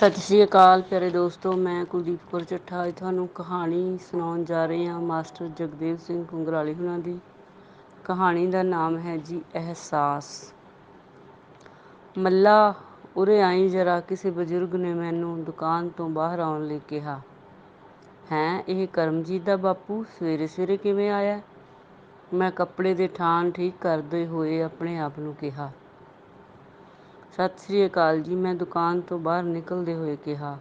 ਸਤਿ ਸ਼੍ਰੀ ਅਕਾਲ ਪਿਆਰੇ ਦੋਸਤੋ, ਮੈਂ ਕੁਲਦੀਪ ਕੌਰ ਚੱਠਾ ਅੱਜ ਤੁਹਾਨੂੰ ਕਹਾਣੀ ਸੁਣਾਉਣ ਜਾ ਰਹੀ ਹਾਂ। ਮਾਸਟਰ ਜਗਦੇਵ ਸਿੰਘ ਘੁੰਗਰਾਲੀ ਹੁਣਾਂ ਦੀ ਕਹਾਣੀ ਦਾ ਨਾਮ ਹੈ ਜੀ ਅਹਿਸਾਸ। ਮੱਲਾ ਉਰੇ ਆਈ ਜਰਾ, ਕਿਸੇ ਬਜ਼ੁਰਗ ਨੇ ਮੈਨੂੰ ਦੁਕਾਨ ਤੋਂ ਬਾਹਰ ਆਉਣ ਲਈ ਕਿਹਾ। ਹੈਂ, ਇਹ ਕਰਮਜੀਤ ਦਾ ਬਾਪੂ ਸਵੇਰੇ ਸਵੇਰੇ ਕਿਵੇਂ ਆਇਆ? ਮੈਂ ਕੱਪੜੇ ਦੇ ਥਾਨ ਠੀਕ ਕਰਦੇ ਹੋਏ ਆਪਣੇ ਆਪ ਨੂੰ ਕਿਹਾ। ਸਤਿ ਸ੍ਰੀ ਅਕਾਲ ਜੀ, ਮੈਂ ਦੁਕਾਨ ਤੋਂ ਬਾਹਰ ਨਿਕਲਦੇ ਹੋਏ ਕਿਹਾ।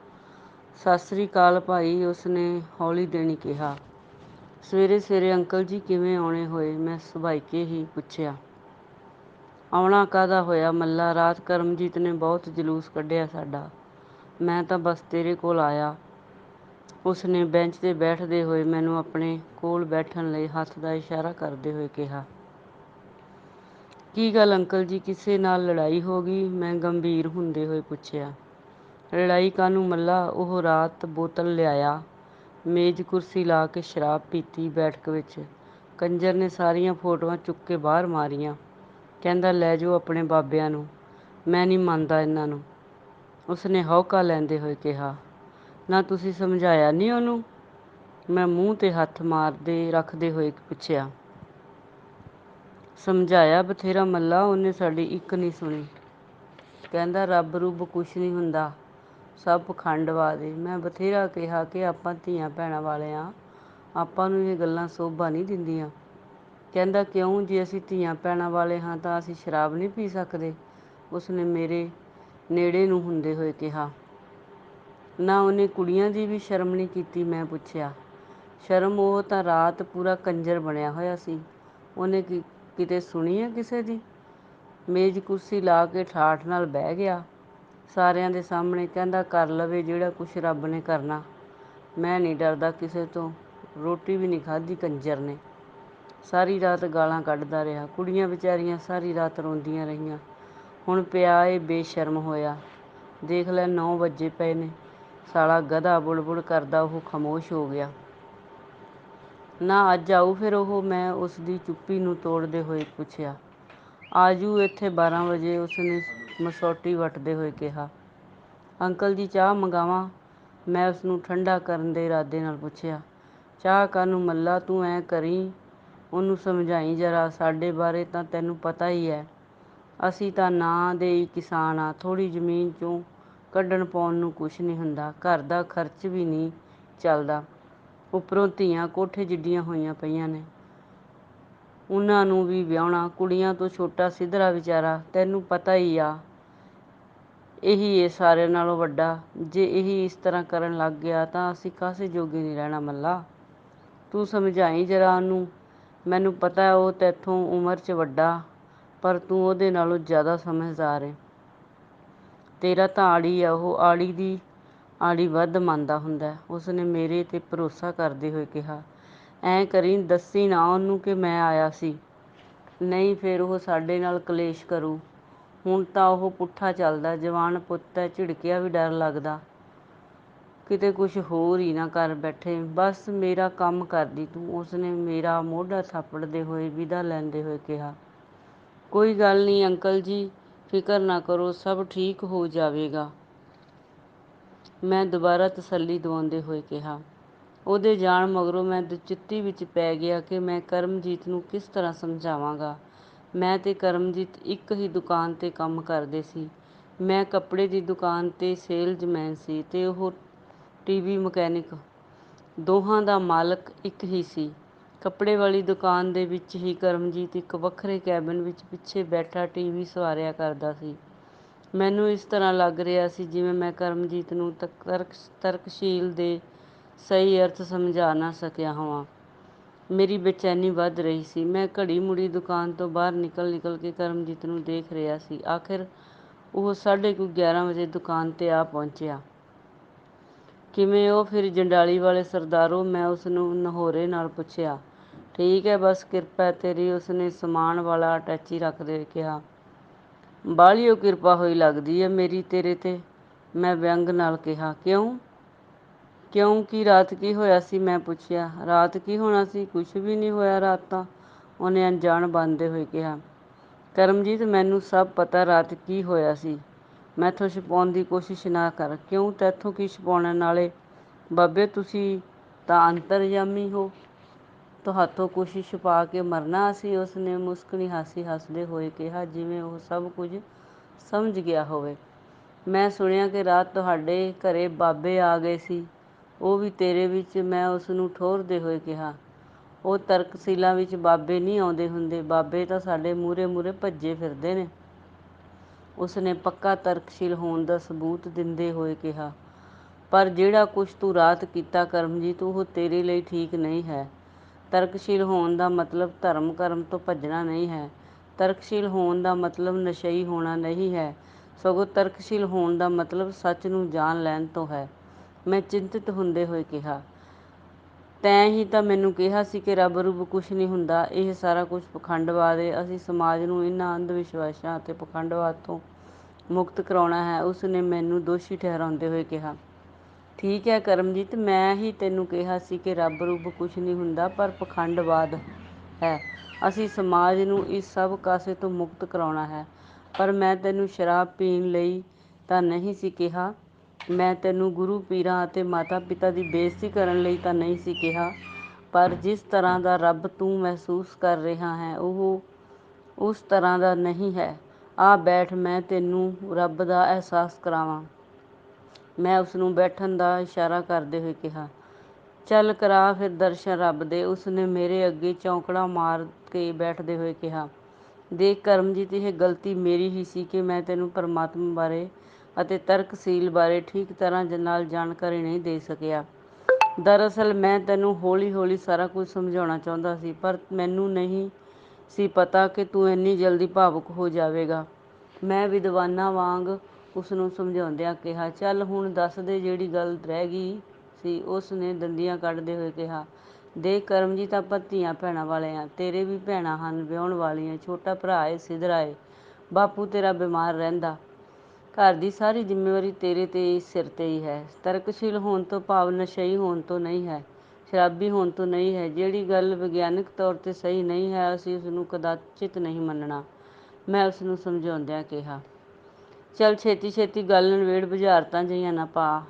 ਸਤਿ ਸ੍ਰੀ ਅਕਾਲ ਭਾਈ, ਉਸਨੇ ਹੌਲੀ ਦੇਣੀ ਕਿਹਾ। ਸਵੇਰੇ ਸਵੇਰੇ ਅੰਕਲ ਜੀ ਕਿਵੇਂ ਆਉਣੇ ਹੋਏ? ਮੈਂ ਸੁਭਾਈਕੇ ਹੀ ਪੁੱਛਿਆ। ਆਉਣਾ ਕਾਹਦਾ ਹੋਇਆ ਮੱਲਾ, ਰਾਤ ਕਰਮਜੀਤ ਨੇ ਬਹੁਤ ਜਲੂਸ ਕੱਢਿਆ ਸਾਡਾ। ਮੈਂ ਤਾਂ ਬਸ ਤੇਰੇ ਕੋਲ ਆਇਆ। ਉਸਨੇ ਬੈਂਚ 'ਤੇ ਬੈਠਦੇ ਹੋਏ ਮੈਨੂੰ ਆਪਣੇ ਕੋਲ ਬੈਠਣ ਲਈ ਹੱਥ ਦਾ ਇਸ਼ਾਰਾ ਕਰਦੇ ਹੋਏ ਕਿਹਾ। ਕੀ ਗੱਲ ਅੰਕਲ ਜੀ, ਕਿਸੇ ਨਾਲ ਲੜਾਈ ਹੋ ਗਈ? ਮੈਂ ਗੰਭੀਰ ਹੁੰਦੇ ਹੋਏ ਪੁੱਛਿਆ। ਲੜਾਈ ਕਾਹਨੂੰ ਮੱਲਾ, ਉਹ ਰਾਤ ਬੋਤਲ ਲਿਆਇਆ, ਮੇਜ਼ ਕੁਰਸੀ ਲਾ ਕੇ ਸ਼ਰਾਬ ਪੀਤੀ ਬੈਠਕ ਵਿੱਚ। ਕੰਜਰ ਨੇ ਸਾਰੀਆਂ ਫੋਟੋਆਂ ਚੁੱਕ ਕੇ ਬਾਹਰ ਮਾਰੀਆਂ। ਕਹਿੰਦਾ ਲੈ ਜਾਓ ਆਪਣੇ ਬਾਬਿਆਂ ਨੂੰ, ਮੈਂ ਨਹੀਂ ਮੰਨਦਾ ਇਹਨਾਂ ਨੂੰ, ਉਸਨੇ ਹਉਕਾ ਲੈਂਦੇ ਹੋਏ ਕਿਹਾ। ਨਾ ਤੁਸੀਂ ਸਮਝਾਇਆ ਨਹੀਂ ਉਹਨੂੰ? ਮੈਂ ਮੂੰਹ 'ਤੇ ਹੱਥ ਮਾਰਦੇ ਰੱਖਦੇ ਹੋਏ ਪੁੱਛਿਆ। ਸਮਝਾਇਆ ਬਥੇਰਾ ਮੱਲਾ, ਉਹਨੇ ਸਾਡੀ ਇੱਕ ਨਹੀਂ ਸੁਣੀ। ਕਹਿੰਦਾ ਰੱਬ ਰੁੱਬ ਕੁਛ ਨਹੀਂ ਹੁੰਦਾ, ਸਭ ਪਖੰਡਵਾਦ ਏ। ਮੈਂ ਬਥੇਰਾ ਕਿਹਾ ਕਿ ਆਪਾਂ ਧੀਆਂ ਭੈਣਾਂ ਵਾਲੇ ਹਾਂ, ਆਪਾਂ ਨੂੰ ਇਹ ਗੱਲਾਂ ਸੋਭਾ ਨਹੀਂ ਦਿੰਦੀਆਂ। ਕਹਿੰਦਾ ਕਿਉਂ, ਜੇ ਅਸੀਂ ਧੀਆਂ ਭੈਣਾਂ ਵਾਲੇ ਹਾਂ ਤਾਂ ਅਸੀਂ ਸ਼ਰਾਬ ਨਹੀਂ ਪੀ ਸਕਦੇ? ਉਸਨੇ ਮੇਰੇ ਨੇੜੇ ਨੂੰ ਹੁੰਦੇ ਹੋਏ ਕਿਹਾ। ਨਾ ਉਹਨੇ ਕੁੜੀਆਂ ਦੀ ਵੀ ਸ਼ਰਮ ਨਹੀਂ ਕੀਤੀ? ਮੈਂ ਪੁੱਛਿਆ। ਸ਼ਰਮ, ਉਹ ਤਾਂ ਰਾਤ ਪੂਰਾ ਕੰਜਰ ਬਣਿਆ ਹੋਇਆ ਸੀ। ਉਹਨੇ ਕਿਤੇ ਸੁਣੀ ਹੈ ਕਿਸੇ ਦੀ? ਮੇਜ਼ ਕੁਰਸੀ ਲਾ ਕੇ ਠਾਠ ਨਾਲ ਬਹਿ ਗਿਆ ਸਾਰਿਆਂ ਦੇ ਸਾਹਮਣੇ। ਕਹਿੰਦਾ ਕਰ ਲਵੇ ਜਿਹੜਾ ਕੁਛ ਰੱਬ ਨੇ ਕਰਨਾ, ਮੈਂ ਨਹੀਂ ਡਰਦਾ ਕਿਸੇ ਤੋਂ। ਰੋਟੀ ਵੀ ਨਹੀਂ ਖਾਧੀ ਕੰਜਰ ਨੇ, ਸਾਰੀ ਰਾਤ ਗਾਲਾਂ ਕੱਢਦਾ ਰਿਹਾ। ਕੁੜੀਆਂ ਵਿਚਾਰੀਆਂ ਸਾਰੀ ਰਾਤ ਰੋਂਦੀਆਂ ਰਹੀਆਂ। ਹੁਣ ਪਿਆ ਏ ਬੇਸ਼ਰਮ ਹੋਇਆ। ਦੇਖ ਲੈ 9 ਵੱਜੇ ਪਏ ਨੇ, ਸਾਲਾ ਗਧਾ ਬੁੜਬੁੜ ਕਰਦਾ ਉਹ ਖਾਮੋਸ਼ ਹੋ ਗਿਆ। ਨਾ ਅੱਜ ਆਊ ਫਿਰ ਉਹ? ਮੈਂ ਉਸਦੀ ਚੁੱਪੀ ਨੂੰ ਤੋੜਦੇ ਹੋਏ ਪੁੱਛਿਆ। ਆਜੂ ਇੱਥੇ 12 ਵਜੇ, ਉਸਨੇ ਮਸੌਟੀ ਵੱਟਦੇ ਹੋਏ ਕਿਹਾ। ਅੰਕਲ ਜੀ ਚਾਹ ਮੰਗਾਵਾਂ? ਮੈਂ ਉਸਨੂੰ ਠੰਡਾ ਕਰਨ ਦੇ ਇਰਾਦੇ ਨਾਲ ਪੁੱਛਿਆ। ਚਾਹ ਕਾਹਨੂੰ ਮੱਲਾ, ਤੂੰ ਐਂ ਕਰੀਂ ਉਹਨੂੰ ਸਮਝਾਈ ਜਰਾ, ਸਾਡੇ ਬਾਰੇ ਤਾਂ ਤੈਨੂੰ ਪਤਾ ਹੀ ਹੈ, ਅਸੀਂ ਤਾਂ ਨਾਂ ਦੇ ਹੀ ਕਿਸਾਨ ਆ। ਥੋੜ੍ਹੀ ਜ਼ਮੀਨ 'ਚੋਂ ਕੱਢਣ ਪਾਉਣ ਨੂੰ ਕੁਛ ਨਹੀਂ ਹੁੰਦਾ, ਘਰ ਦਾ ਖਰਚ ਵੀ ਨਹੀਂ ਚੱਲਦਾ, ਉੱਪਰੋਂ ਧੀਆਂ ਕੋਠੇ ਜਿੱਡੀਆਂ ਹੋਈਆਂ ਪਈਆਂ ਨੇ, ਉਹਨਾਂ ਨੂੰ ਵੀ ਵਿਆਹੁਣਾ। ਕੁੜੀਆਂ ਤੋਂ ਛੋਟਾ ਸਿਧਰਾ ਵਿਚਾਰਾ, ਤੈਨੂੰ ਪਤਾ ਹੀ ਆ, ਇਹੀ ਏ ਸਾਰਿਆਂ ਨਾਲੋਂ ਵੱਡਾ। ਜੇ ਇਹੀ ਇਸ ਤਰ੍ਹਾਂ ਕਰਨ ਲੱਗ ਗਿਆ ਤਾਂ ਅਸੀਂ ਕਾਸੇ ਜੋਗੇ ਨਹੀਂ ਰਹਿਣਾ ਮੱਲਾ, ਤੂੰ ਸਮਝਾਈ ਜਰਾ ਉਹਨੂੰ। ਮੈਨੂੰ ਪਤਾ ਉਹ ਤੈਥੋਂ ਉਮਰ 'ਚ ਵੱਡਾ, ਪਰ ਤੂੰ ਉਹਦੇ ਨਾਲੋਂ ਜ਼ਿਆਦਾ ਸਮਝਦਾਰ ਏ। ਤੇਰਾ ਤਾਂ ਆੜੀ ਆ ਉਹ, ਆੜੀ ਦੀ ਆੜੀ ਵੱਧ ਮੰਨਦਾ ਹੁੰਦਾ, ਉਸਨੇ ਮੇਰੇ 'ਤੇ ਭਰੋਸਾ ਕਰਦੇ ਹੋਏ ਕਿਹਾ। ਐਂ ਕਰੀਂ ਦੱਸੀ ਨਾ ਉਹਨੂੰ ਕਿ ਮੈਂ ਆਇਆ ਸੀ, ਨਹੀਂ ਫਿਰ ਉਹ ਸਾਡੇ ਨਾਲ ਕਲੇਸ਼ ਕਰੂ। ਹੁਣ ਤਾਂ ਉਹ ਪੁੱਠਾ ਚੱਲਦਾ, ਜਵਾਨ ਪੁੱਤ ਹੈ, ਝਿੜਕਿਆ ਵੀ ਡਰ ਲੱਗਦਾ, ਕਿਤੇ ਕੁਛ ਹੋਰ ਹੀ ਨਾ ਕਰ ਬੈਠੇ। ਬਸ ਮੇਰਾ ਕੰਮ ਕਰਦੀ ਤੂੰ, ਉਸਨੇ ਮੇਰਾ ਮੋਢਾ ਥਾਪੜਦੇ ਹੋਏ ਵਿਦਾ ਲੈਂਦੇ ਹੋਏ ਕਿਹਾ। ਕੋਈ ਗੱਲ ਨਹੀਂ ਅੰਕਲ ਜੀ, ਫਿਕਰ ਨਾ ਕਰੋ, ਸਭ ਠੀਕ ਹੋ ਜਾਵੇਗਾ, ਮੈਂ ਦੁਬਾਰਾ ਤਸੱਲੀ ਦਿਵਾਉਂਦੇ ਹੋਏ ਕਿਹਾ। ਉਹਦੇ ਜਾਣ ਮਗਰੋਂ ਮੈਂ ਦੁਚਿੱਤੀ ਵਿੱਚ ਪੈ ਗਿਆ ਕਿ ਮੈਂ ਕਰਮਜੀਤ ਨੂੰ ਕਿਸ ਤਰ੍ਹਾਂ ਸਮਝਾਵਾਂਗਾ। ਮੈਂ ਤੇ ਕਰਮਜੀਤ ਇੱਕ ਹੀ ਦੁਕਾਨ 'ਤੇ ਕੰਮ ਕਰਦੇ ਸੀ। ਮੈਂ ਕੱਪੜੇ ਦੀ ਦੁਕਾਨ 'ਤੇ ਸੇਲਜ਼ਮੈਨ ਸੀ ਤੇ ਉਹ ਟੀਵੀ ਮਕੈਨਿਕ। ਦੋਹਾਂ ਦਾ ਮਾਲਕ ਇੱਕ ਹੀ ਸੀ। ਕੱਪੜੇ ਵਾਲੀ ਦੁਕਾਨ ਦੇ ਵਿੱਚ ਹੀ ਕਰਮਜੀਤ ਇੱਕ ਵੱਖਰੇ ਕੈਬਿਨ ਵਿੱਚ ਪਿੱਛੇ ਬੈਠਾ ਟੀਵੀ ਸਵਾਰਿਆ ਕਰਦਾ ਸੀ। ਮੈਨੂੰ ਇਸ ਤਰ੍ਹਾਂ ਲੱਗ ਰਿਹਾ ਸੀ ਜਿਵੇਂ ਮੈਂ ਕਰਮਜੀਤ ਨੂੰ ਤਰਕਸ਼ੀਲ ਦੇ ਸਹੀ ਅਰਥ ਸਮਝਾ ਨਾ ਸਕਿਆ ਹੋਵਾਂ। ਮੇਰੀ ਬੇਚੈਨੀ ਵੱਧ ਰਹੀ ਸੀ। ਮੈਂ ਘੜੀ ਮੁੜੀ ਦੁਕਾਨ ਤੋਂ ਬਾਹਰ ਨਿਕਲ ਕੇ ਕਰਮਜੀਤ ਨੂੰ ਦੇਖ ਰਿਹਾ ਸੀ। ਆਖਿਰ ਉਹ 11:30 ਵਜੇ ਦੁਕਾਨ 'ਤੇ ਆ ਪਹੁੰਚਿਆ। ਕਿਵੇਂ ਹੋ ਫਿਰ ਜੰਡਾਲੀ ਵਾਲੇ ਸਰਦਾਰੋ? ਮੈਂ ਉਸਨੂੰ ਨਹੋਰੇ ਨਾਲ ਪੁੱਛਿਆ। ਠੀਕ ਹੈ, ਬਸ ਕਿਰਪਾ ਹੈ ਤੇਰੀ, ਉਸਨੇ ਸਮਾਨ ਵਾਲਾ ਅਟੈਚੀ ਰੱਖਦੇ ਹੋਏ ਕਿਹਾ। ਬਾਹਲੀ ਓ ਕਿਰਪਾ ਹੋਈ ਲੱਗਦੀ ਹੈ ਮੇਰੀ ਤੇਰੇ 'ਤੇ, ਮੈਂ ਵਿਅੰਗ ਨਾਲ ਕਿਹਾ। ਕਿਉਂ? ਕਿਉਂ ਕੀ, ਰਾਤ ਕੀ ਹੋਇਆ ਸੀ? ਮੈਂ ਪੁੱਛਿਆ। ਰਾਤ ਕੀ ਹੋਣਾ ਸੀ, ਕੁਛ ਵੀ ਨਹੀਂ ਹੋਇਆ ਰਾਤ ਤਾਂ, ਉਹਨੇ ਅਣਜਾਣ ਬਣਦੇ ਹੋਏ ਕਿਹਾ। ਕਰਮਜੀਤ ਮੈਨੂੰ ਸਭ ਪਤਾ ਰਾਤ ਕੀ ਹੋਇਆ ਸੀ, ਮੈਥੋਂ ਛੁਪਾਉਣ ਦੀ ਕੋਸ਼ਿਸ਼ ਨਾ ਕਰ। ਕਿਉਂ, ਤੈਥੋਂ ਕੀ ਛੁਪਾਉਣਾ? ਨਾਲੇ ਬਾਬੇ ਤੁਸੀਂ ਤਾਂ ਅੰਤਰਜਾਮੀ ਹੋ, ਤੁਹਾਥੋਂ ਕੁਛ ਛੁਪਾ ਕੇ ਮਰਨਾ ਅਸੀਂ? ਉਸਨੇ ਮੁਸਕਣੀ ਹਾਸੀ ਹੱਸਦੇ ਹੋਏ ਕਿਹਾ, ਜਿਵੇਂ ਉਹ ਸਭ ਕੁਝ ਸਮਝ ਗਿਆ ਹੋਵੇ। ਮੈਂ ਸੁਣਿਆ ਕਿ ਰਾਤ ਤੁਹਾਡੇ ਘਰੇ ਬਾਬੇ ਆ ਗਏ ਸੀ, ਉਹ ਵੀ ਤੇਰੇ ਵਿੱਚ। ਮੈਂ ਉਸਨੂੰ ਠੋਰਦੇ ਹੋਏ ਕਿਹਾ, ਉਹ ਤਰਕਸ਼ੀਲਾਂ ਵਿੱਚ ਬਾਬੇ ਨਹੀਂ ਆਉਂਦੇ ਹੁੰਦੇ, ਬਾਬੇ ਤਾਂ ਸਾਡੇ ਮੂਹਰੇ ਮੂਹਰੇ ਭੱਜੇ ਫਿਰਦੇ ਨੇ। ਉਸਨੇ ਪੱਕਾ ਤਰਕਸ਼ੀਲ ਹੋਣ ਦਾ ਸਬੂਤ ਦਿੰਦੇ ਹੋਏ ਕਿਹਾ, ਪਰ ਜਿਹੜਾ ਕੁਛ ਤੂੰ ਰਾਤ ਕੀਤਾ ਕਰਮਜੀਤ, ਉਹ ਤੇਰੇ ਲਈ ਠੀਕ ਨਹੀਂ ਹੈ। ਤਰਕਸ਼ੀਲ ਹੋਣ ਦਾ ਮਤਲਬ ਧਰਮ ਕਰਮ ਤੋਂ ਭੱਜਣਾ ਨਹੀਂ ਹੈ। ਤਰਕਸ਼ੀਲ ਹੋਣ ਦਾ ਮਤਲਬ ਨਸ਼ਈ ਹੋਣਾ ਨਹੀਂ ਹੈ, ਸਗੋਂ ਤਰਕਸ਼ੀਲ ਹੋਣ ਦਾ ਮਤਲਬ ਸੱਚ ਨੂੰ ਜਾਣ ਲੈਣ ਤੋਂ ਹੈ। ਮੈਂ ਚਿੰਤਿਤ ਹੁੰਦੇ ਹੋਏ ਕਿਹਾ, ਤੈਂ ਹੀ ਤਾਂ ਮੈਨੂੰ ਕਿਹਾ ਸੀ ਕਿ ਰੱਬ ਰੁੱਬ ਕੁਛ ਨਹੀਂ ਹੁੰਦਾ, ਇਹ ਸਾਰਾ ਕੁਛ ਪਖੰਡਵਾਦ ਏ। ਅਸੀਂ ਸਮਾਜ ਨੂੰ ਇਹਨਾਂ ਅੰਧ ਵਿਸ਼ਵਾਸਾਂ ਅਤੇ ਪਖੰਡਵਾਦ ਤੋਂ ਮੁਕਤ ਕਰਾਉਣਾ ਹੈ। ਉਸਨੇ ਮੈਨੂੰ ਦੋਸ਼ੀ ਠਹਿਰਾਉਂਦੇ ਹੋਏ ਕਿਹਾ, ਠੀਕ ਹੈ ਕਰਮਜੀਤ, ਮੈਂ ਹੀ ਤੈਨੂੰ ਕਿਹਾ ਸੀ ਕਿ ਰੱਬ ਰੁੱਬ ਕੁਛ ਨਹੀਂ ਹੁੰਦਾ, ਪਰ ਪਖੰਡਵਾਦ ਹੈ। ਅਸੀਂ ਸਮਾਜ ਨੂੰ ਇਸ ਸਭ ਕਾਸੇ ਤੋਂ ਮੁਕਤ ਕਰਾਉਣਾ ਹੈ। ਪਰ ਮੈਂ ਤੈਨੂੰ ਸ਼ਰਾਬ ਪੀਣ ਲਈ ਤਾਂ ਨਹੀਂ ਸੀ ਕਿਹਾ, ਮੈਂ ਤੈਨੂੰ ਗੁਰੂ ਪੀਰਾਂ ਅਤੇ ਮਾਤਾ ਪਿਤਾ ਦੀ ਬੇਇੱਜ਼ਤੀ ਕਰਨ ਲਈ ਤਾਂ ਨਹੀਂ ਸੀ ਕਿਹਾ, ਪਰ ਜਿਸ ਤਰ੍ਹਾਂ ਦਾ ਰੱਬ ਤੂੰ ਮਹਿਸੂਸ ਕਰ ਰਿਹਾ ਹੈ, ਉਹ ਉਸ ਤਰ੍ਹਾਂ ਦਾ ਨਹੀਂ ਹੈ। ਆ ਬੈਠ, ਮੈਂ ਤੈਨੂੰ ਰੱਬ ਦਾ ਅਹਿਸਾਸ ਕਰਾਵਾਂ। ਮੈਂ ਉਸਨੂੰ ਬੈਠਣ ਦਾ ਇਸ਼ਾਰਾ ਕਰਦੇ ਹੋਏ ਕਿਹਾ, ਚੱਲ ਕਰਾ ਫਿਰ ਦਰਸ਼ਨ ਰੱਬ ਦੇ। ਉਸਨੇ ਮੇਰੇ ਅੱਗੇ ਚੌਂਕੜਾ ਮਾਰ ਕੇ ਬੈਠਦੇ ਹੋਏ ਕਿਹਾ, ਦੇਖ ਕਰਮਜੀਤ, ਇਹ ਗਲਤੀ ਮੇਰੀ ਹੀ ਸੀ ਕਿ ਮੈਂ ਤੈਨੂੰ ਪਰਮਾਤਮਾ ਬਾਰੇ ਅਤੇ ਤਰਕਸ਼ੀਲ ਬਾਰੇ ਠੀਕ ਤਰ੍ਹਾਂ ਨਾਲ ਜਾਣਕਾਰੀ ਨਹੀਂ ਦੇ ਸਕਿਆ। ਦਰਅਸਲ ਮੈਂ ਤੈਨੂੰ ਹੌਲੀ ਹੌਲੀ ਸਾਰਾ ਕੁਝ ਸਮਝਾਉਣਾ ਚਾਹੁੰਦਾ ਸੀ, ਪਰ ਮੈਨੂੰ ਨਹੀਂ ਸੀ ਪਤਾ ਕਿ ਤੂੰ ਇੰਨੀ ਜਲਦੀ ਭਾਵੁਕ ਹੋ ਜਾਵੇਗਾ। ਮੈਂ ਵਿਦਵਾਨਾਂ ਵਾਂਗ ਉਸਨੂੰ ਸਮਝਾਉਂਦਿਆਂ ਕਿਹਾ, ਚੱਲ ਹੁਣ ਦੱਸ ਦੇ ਜਿਹੜੀ ਗੱਲ ਰਹਿ ਗਈ ਸੀ। ਉਸਨੇ ਦੰਦੀਆਂ ਕੱਢਦੇ ਹੋਏ ਕਿਹਾ, ਦੇਖ ਕਰਮਜੀਤ, ਆਪਾਂ ਧੀਆਂ ਭੈਣਾਂ ਵਾਲੇ ਹਾਂ, ਤੇਰੇ ਵੀ ਭੈਣਾਂ ਹਨ ਵਿਆਹੁਣ ਵਾਲੀਆਂ, ਛੋਟਾ ਭਰਾ ਏ ਸਿਧਰਾ ਏ, ਬਾਪੂ ਤੇਰਾ ਬਿਮਾਰ ਰਹਿੰਦਾ, ਘਰ ਦੀ ਸਾਰੀ ਜ਼ਿੰਮੇਵਾਰੀ ਤੇਰੇ ਤੇ ਸਿਰ ਤੇ ਹੀ ਹੈ। ਤਰਕਸ਼ੀਲ ਹੋਣ ਤੋਂ ਭਾਵ ਨਸ਼ਈ ਹੋਣ ਤੋਂ ਨਹੀਂ ਹੈ, ਸ਼ਰਾਬੀ ਹੋਣ ਤੋਂ ਨਹੀਂ ਹੈ। ਜਿਹੜੀ ਗੱਲ ਵਿਗਿਆਨਕ ਤੌਰ ਤੇ ਸਹੀ ਨਹੀਂ ਹੈ, ਅਸੀਂ ਉਸਨੂੰ ਕਦਾਚਿਤ ਨਹੀਂ ਮੰਨਣਾ। ਮੈਂ ਉਸਨੂੰ ਸਮਝਾਉਂਦਿਆਂ ਕਿਹਾ, ਚੱਲ ਛੇਤੀ ਛੇਤੀ ਗੱਲ ਨਿਬੇੜ, ਬੁਝਾਰਤਾਂ ਜਿਹੀਆਂ ਨਾ ਪਾ।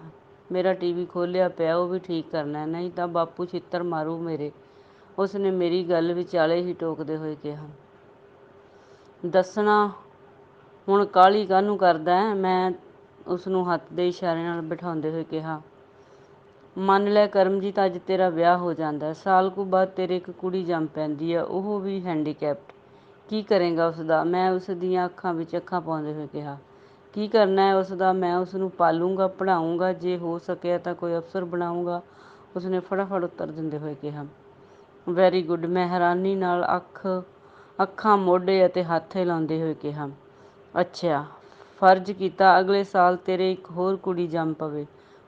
ਮੇਰਾ ਟੀਵੀ ਖੋਲ੍ਹਿਆ ਪਿਆ, ਉਹ ਵੀ ਠੀਕ ਕਰਨਾ, ਨਹੀਂ ਤਾਂ ਬਾਪੂ ਛਿੱਤਰ ਮਾਰੂ ਮੇਰੇ। ਉਸਨੇ ਮੇਰੀ ਗੱਲ ਵਿਚਾਲੇ ਹੀ ਟੋਕਦੇ ਹੋਏ ਕਿਹਾ, ਦੱਸਣਾ ਹੁਣ ਕਾਹਲੀ ਕਾਹਨੂੰ ਕਰਦਾ ਹੈ? ਮੈਂ ਉਸਨੂੰ ਹੱਥ ਦੇ ਇਸ਼ਾਰੇ ਨਾਲ ਬਿਠਾਉਂਦੇ ਹੋਏ ਕਿਹਾ, ਮੰਨ ਲੈ ਕਰਮਜੀਤ, ਅੱਜ ਤੇਰਾ ਵਿਆਹ ਹੋ ਜਾਂਦਾ, ਸਾਲ ਕੁ ਬਾਅਦ ਤੇਰੇ ਇੱਕ ਕੁੜੀ ਜੰਮ ਪੈਂਦੀ ਹੈ, ਉਹ ਵੀ ਹੈਂਡੀਕੈਪਟ। ਕੀ ਕਰੇਂਗਾ ਉਸਦਾ? ਮੈਂ ਉਸ ਦੀਆਂ ਅੱਖਾਂ ਵਿੱਚ ਅੱਖਾਂ ਪਾਉਂਦੇ ਹੋਏ ਕਿਹਾ, ਕੀ ਕਰਨਾ ਹੈ ਉਸਦਾ? ਮੈਂ ਉਸਨੂੰ ਪਾਲੂੰਗਾ, ਪੜ੍ਹਾਊਂਗਾ, ਜੇ ਹੋ ਸਕਿਆ ਤਾਂ ਕੋਈ ਅਫਸਰ ਬਣਾਊਂਗਾ। ਉਸਨੇ ਫਟਾਫਟ ਉੱਤਰ ਦਿੰਦੇ ਹੋਏ ਕਿਹਾ, ਵੈਰੀ ਗੁੱਡ। ਮੈਂ ਹੈਰਾਨੀ ਨਾਲ ਅੱਖਾਂ, ਮੋਢੇ ਅਤੇ ਹੱਥ ਹਿਲਾਉਂਦੇ ਹੋਏ ਕਿਹਾ, ਅੱਛਾ, ਫਰਜ਼ ਕੀਤਾ ਅਗਲੇ ਸਾਲ ਤੇਰੇ ਇੱਕ ਹੋਰ ਕੁੜੀ ਜੰਮ ਪਵੇ,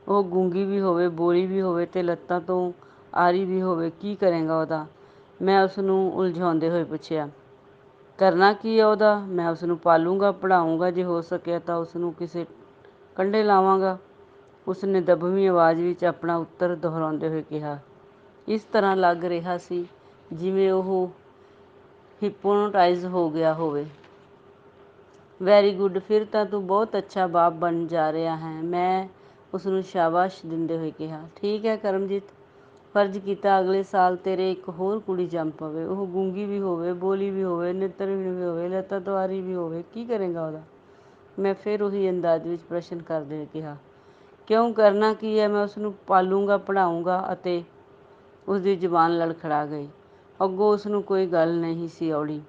ਉਹ ਗੂੰਗੀ ਵੀ ਹੋਵੇ, ਬੋਲੀ ਵੀ ਹੋਵੇ ਅਤੇ ਲੱਤਾਂ ਤੋਂ ਆਰੀ ਵੀ ਹੋਵੇ, ਕੀ ਕਰੇਂਗਾ ਉਹਦਾ? ਮੈਂ ਉਸਨੂੰ ਉਲਝਾਉਂਦੇ ਹੋਏ ਪੁੱਛਿਆ, ਕਰਨਾ ਕੀ ਹੈ ਉਹਦਾ? ਮੈਂ ਉਸਨੂੰ ਪਾਲੂੰਗਾ, ਪੜ੍ਹਾਊਂਗਾ, ਜੇ ਹੋ ਸਕਿਆ ਤਾਂ ਉਸਨੂੰ ਕਿਸੇ ਕੰਢੇ ਲਾਵਾਂਗਾ। ਉਸਨੇ ਦਬਵੀਂ ਆਵਾਜ਼ ਵਿੱਚ ਆਪਣਾ ਉੱਤਰ ਦੁਹਰਾਉਂਦੇ ਹੋਏ ਕਿਹਾ, ਇਸ ਤਰ੍ਹਾਂ ਲੱਗ ਰਿਹਾ ਸੀ ਜਿਵੇਂ ਉਹ ਹਿਪਨੋਟਾਈਜ਼ ਹੋ ਗਿਆ ਹੋਵੇ। ਵੈਰੀ ਗੁੱਡ, ਫਿਰ ਤਾਂ ਤੂੰ ਬਹੁਤ ਅੱਛਾ ਬਾਪ ਬਣਨ ਜਾ ਰਿਹਾ ਹੈ। ਮੈਂ ਉਸਨੂੰ ਸ਼ਾਬਾਸ਼ ਦਿੰਦੇ ਹੋਏ ਕਿਹਾ, ਠੀਕ ਹੈ ਕਰਮਜੀਤ, ਫਰਜ਼ ਕੀਤਾ ਅਗਲੇ ਸਾਲ ਤੇਰੇ ਇੱਕ ਹੋਰ ਕੁੜੀ ਜੰਮ ਪਵੇ, ਉਹ ਗੂੰਗੀ ਵੀ ਹੋਵੇ, ਬੋਲੀ ਵੀ ਹੋਵੇ, ਨੇਤਰਹੀਣ ਵੀ ਹੋਵੇ, ਲੱਤਾਂ ਤੋਂ ਆਰੀ ਵੀ ਹੋਵੇ, ਕੀ ਕਰੇਂਗਾ ਉਹਦਾ? ਮੈਂ ਫਿਰ ਉਹੀ ਅੰਦਾਜ਼ ਵਿੱਚ ਪ੍ਰਸ਼ਨ ਕਰਦੇ ਹੋਏ ਕਿਹਾ, ਕਿਉਂ, ਕਰਨਾ ਕੀ ਹੈ? ਮੈਂ ਉਸਨੂੰ ਪਾਲੂੰਗਾ, ਪੜ੍ਹਾਊਂਗਾ। ਅਤੇ ਉਸਦੀ ਜ਼ੁਬਾਨ ਲੜਖੜਾ ਗਈ। ਅੱਗੋਂ ਉਸਨੂੰ ਕੋਈ ਗੱਲ ਨਹੀਂ ਸੀ ਔੜੀ।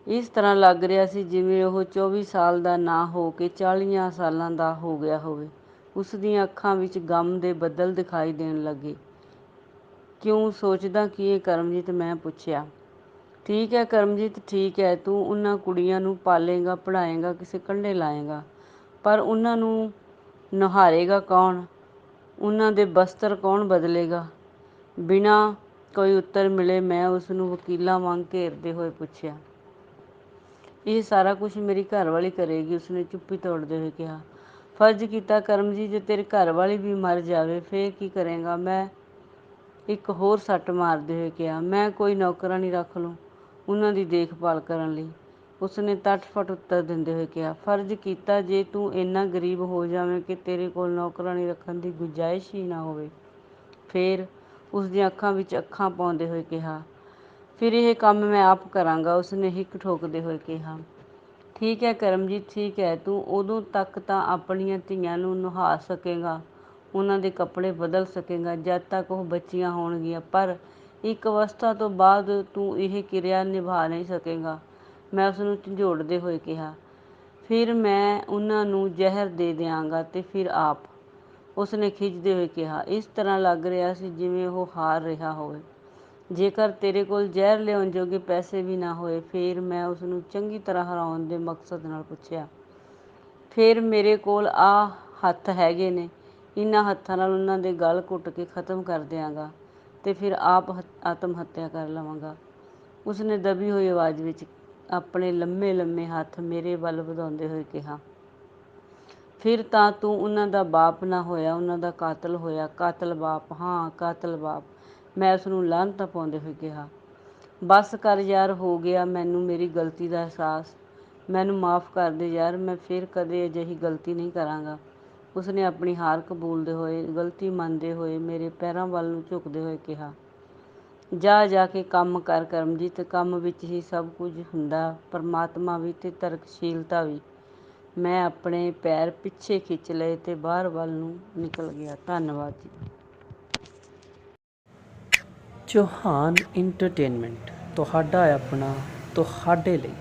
ਇਸ ਤਰ੍ਹਾਂ ਲੱਗ ਰਿਹਾ ਸੀ ਜਿਵੇਂ ਉਹ 24 ਸਾਲ ਦਾ ਨਾ ਹੋ ਕੇ 40 ਸਾਲਾਂ ਦਾ ਹੋ ਗਿਆ ਹੋਵੇ। ਉਸਦੀਆਂ ਅੱਖਾਂ ਵਿੱਚ ਗਮ ਦੇ ਬੱਦਲ ਦਿਖਾਈ ਦੇਣ ਲੱਗੇ। ਕਿਉਂ, ਸੋਚਦਾ ਕੀ ਹੈ ਕਰਮਜੀਤ? ਮੈਂ ਪੁੱਛਿਆ। ਠੀਕ ਹੈ ਕਰਮਜੀਤ, ਠੀਕ ਹੈ, ਤੂੰ ਉਹਨਾਂ ਕੁੜੀਆਂ ਨੂੰ ਪਾਲੇਂਗਾ, ਪੜ੍ਹਾਏਂਗਾ, ਕਿਸੇ ਕੰਢੇ ਲਾਏਂਗਾ, ਪਰ ਉਹਨਾਂ ਨੂੰ ਨੁਹਾਰੇਗਾ ਕੌਣ? ਉਹਨਾਂ ਦੇ ਬਸਤਰ ਕੌਣ ਬਦਲੇਗਾ? ਬਿਨਾਂ ਕੋਈ ਉੱਤਰ ਮਿਲੇ ਮੈਂ ਉਸਨੂੰ ਵਕੀਲਾਂ ਵਾਂਗ ਘੇਰਦੇ ਹੋਏ ਪੁੱਛਿਆ, ਇਹ ਸਾਰਾ ਕੁਛ ਮੇਰੀ ਘਰਵਾਲੀ ਕਰੇਗੀ? ਉਸਨੇ ਚੁੱਪੀ ਤੋੜਦੇ ਹੋਏ ਕਿਹਾ, ਫਰਜ਼ ਕੀਤਾ ਕਰਮਜੀਤ, ਜੇ ਤੇਰੀ ਘਰਵਾਲੀ ਵੀ ਮਰ ਜਾਵੇ ਫੇਰ ਕੀ ਕਰੇਂਗਾ? ਮੈਂ ਇੱਕ ਹੋਰ ਸੱਟ ਮਾਰਦੇ ਹੋਏ ਕਿਹਾ, ਮੈਂ ਕੋਈ ਨੌਕਰਾਣੀ ਰੱਖ ਲੂੰ ਉਹਨਾਂ ਦੀ ਦੇਖਭਾਲ ਕਰਨ ਲਈ। ਉਸਨੇ ਤੱਟ-ਫੱਟ ਉੱਤਰ ਦਿੰਦੇ ਹੋਏ ਕਿਹਾ, ਫਰਜ਼ ਕੀਤਾ ਜੇ ਤੂੰ ਇੰਨਾ ਗਰੀਬ ਹੋ ਜਾਵੇਂ ਕਿ ਤੇਰੇ ਕੋਲ ਨੌਕਰਾਣੀ ਰੱਖਣ ਦੀ ਗੁੰਜਾਇਸ਼ ਹੀ ਨਾ ਹੋਵੇ। ਫੇਰ ਉਸਦੀਆਂ ਅੱਖਾਂ ਵਿੱਚ ਅੱਖਾਂ ਪਾਉਂਦੇ ਹੋਏ ਕਿਹਾ, ਫਿਰ ਇਹ ਕੰਮ ਮੈਂ ਆਪ ਕਰਾਂਗਾ। ਉਸਨੇ ਹਿੱਕ ਠੋਕਦੇ ਹੋਏ ਕਿਹਾ, ਠੀਕ ਹੈ ਕਰਮਜੀਤ, ਠੀਕ ਹੈ। ਤੂੰ ਉਦੋਂ ਤੱਕ ਤਾਂ ਆਪਣੀਆਂ ਧੀਆਂ ਨੂੰ ਨੁਹਾ ਸਕੇਗਾ, ਉਹਨਾਂ ਦੇ ਕੱਪੜੇ ਬਦਲ ਸਕੇਗਾ, ਜਦ ਤੱਕ ਉਹ ਬੱਚੀਆਂ ਹੋਣਗੀਆਂ, ਪਰ ਇੱਕ ਅਵਸਥਾ ਤੋਂ ਬਾਅਦ ਤੂੰ ਇਹ ਕਿਰਿਆ ਨਿਭਾ ਨਹੀਂ ਸਕੇਗਾ। ਮੈਂ ਉਸਨੂੰ ਝੰਜੋੜਦੇ ਹੋਏ ਕਿਹਾ, ਫਿਰ ਮੈਂ ਉਹਨਾਂ ਨੂੰ ਜ਼ਹਿਰ ਦੇ ਦਿਆਂਗਾ ਤੇ ਫਿਰ ਆਪ। ਉਸਨੇ ਖਿਝਦੇ ਹੋਏ ਕਿਹਾ, ਇਸ ਤਰ੍ਹਾਂ ਲੱਗ ਰਿਹਾ ਸੀ ਜਿਵੇਂ ਉਹ ਹਾਰ ਰਿਹਾ ਹੋਵੇ। ਜੇਕਰ ਤੇਰੇ ਕੋਲ ਜ਼ਹਿਰ ਲਿਆਉਣ ਜੋਗੇ ਪੈਸੇ ਵੀ ਨਾ ਹੋਏ? ਫੇਰ ਮੈਂ ਉਸਨੂੰ ਚੰਗੀ ਤਰ੍ਹਾਂ ਹਰਾਉਣ ਦੇ ਮਕਸਦ ਨਾਲ ਪੁੱਛਿਆ। ਫੇਰ ਮੇਰੇ ਕੋਲ ਆਹ ਹੱਥ ਹੈਗੇ ਨੇ, ਇਹਨਾਂ ਹੱਥਾਂ ਨਾਲ ਉਹਨਾਂ ਦੇ ਗਲ ਘੁੱਟ ਕੇ ਖ਼ਤਮ ਕਰ ਦਿਆਂਗਾ ਤੇ ਫਿਰ ਆਪ ਆਤਮ ਹੱਤਿਆ ਕਰ ਲਵਾਂਗਾ। ਉਸਨੇ ਦਬੀ ਹੋਈ ਆਵਾਜ਼ ਵਿੱਚ ਆਪਣੇ ਲੰਮੇ ਲੰਮੇ ਹੱਥ ਮੇਰੇ ਵੱਲ ਵਧਾਉਂਦੇ ਹੋਏ ਕਿਹਾ, ਫਿਰ ਤਾਂ ਤੂੰ ਉਹਨਾਂ ਦਾ ਬਾਪ ਨਾ ਹੋਇਆ, ਉਹਨਾਂ ਦਾ ਕਾਤਲ ਹੋਇਆ। ਕਾਤਲ ਬਾਪ? ਹਾਂ, ਕਾਤਲ ਬਾਪ। ਮੈਂ ਉਸਨੂੰ ਲਾਹਨਤਾਂ ਪਾਉਂਦੇ ਹੋਏ ਕਿਹਾ, ਬੱਸ ਕਰ ਯਾਰ, ਹੋ ਗਿਆ ਮੈਨੂੰ ਮੇਰੀ ਗਲਤੀ ਦਾ ਅਹਿਸਾਸ। ਮੈਨੂੰ ਮਾਫ਼ ਕਰ ਦੇ ਯਾਰ, ਮੈਂ ਫਿਰ ਕਦੇ ਅਜਿਹੀ ਗਲਤੀ ਨਹੀਂ ਕਰਾਂਗਾ। ਉਸਨੇ ਆਪਣੀ ਹਾਰ ਕਬੂਲਦੇ ਹੋਏ, ਗਲਤੀ ਮੰਨਦੇ ਹੋਏ ਮੇਰੇ ਪੈਰਾਂ ਵੱਲ ਨੂੰ ਝੁਕਦੇ ਹੋਏ ਕਿਹਾ, ਜਾ ਕੇ ਕੰਮ ਕਰ ਕਰਮਜੀਤ, ਕੰਮ ਵਿੱਚ ਹੀ ਸਭ ਕੁਝ ਹੁੰਦਾ, ਪਰਮਾਤਮਾ ਵੀ ਤੇ ਤਰਕਸ਼ੀਲਤਾ ਵੀ। ਮੈਂ ਆਪਣੇ ਪੈਰ ਪਿੱਛੇ ਖਿੱਚ ਲਏ ਤੇ ਬਾਹਰ ਵੱਲ ਨੂੰ ਨਿਕਲ ਗਿਆ। ਧੰਨਵਾਦ ਜੀ। ਚੌਹਾਨ ਇੰਟਰਟੇਨਮੈਂਟ, ਤੁਹਾਡਾ ਆਪਣਾ, ਤੁਹਾਡੇ ਲਈ।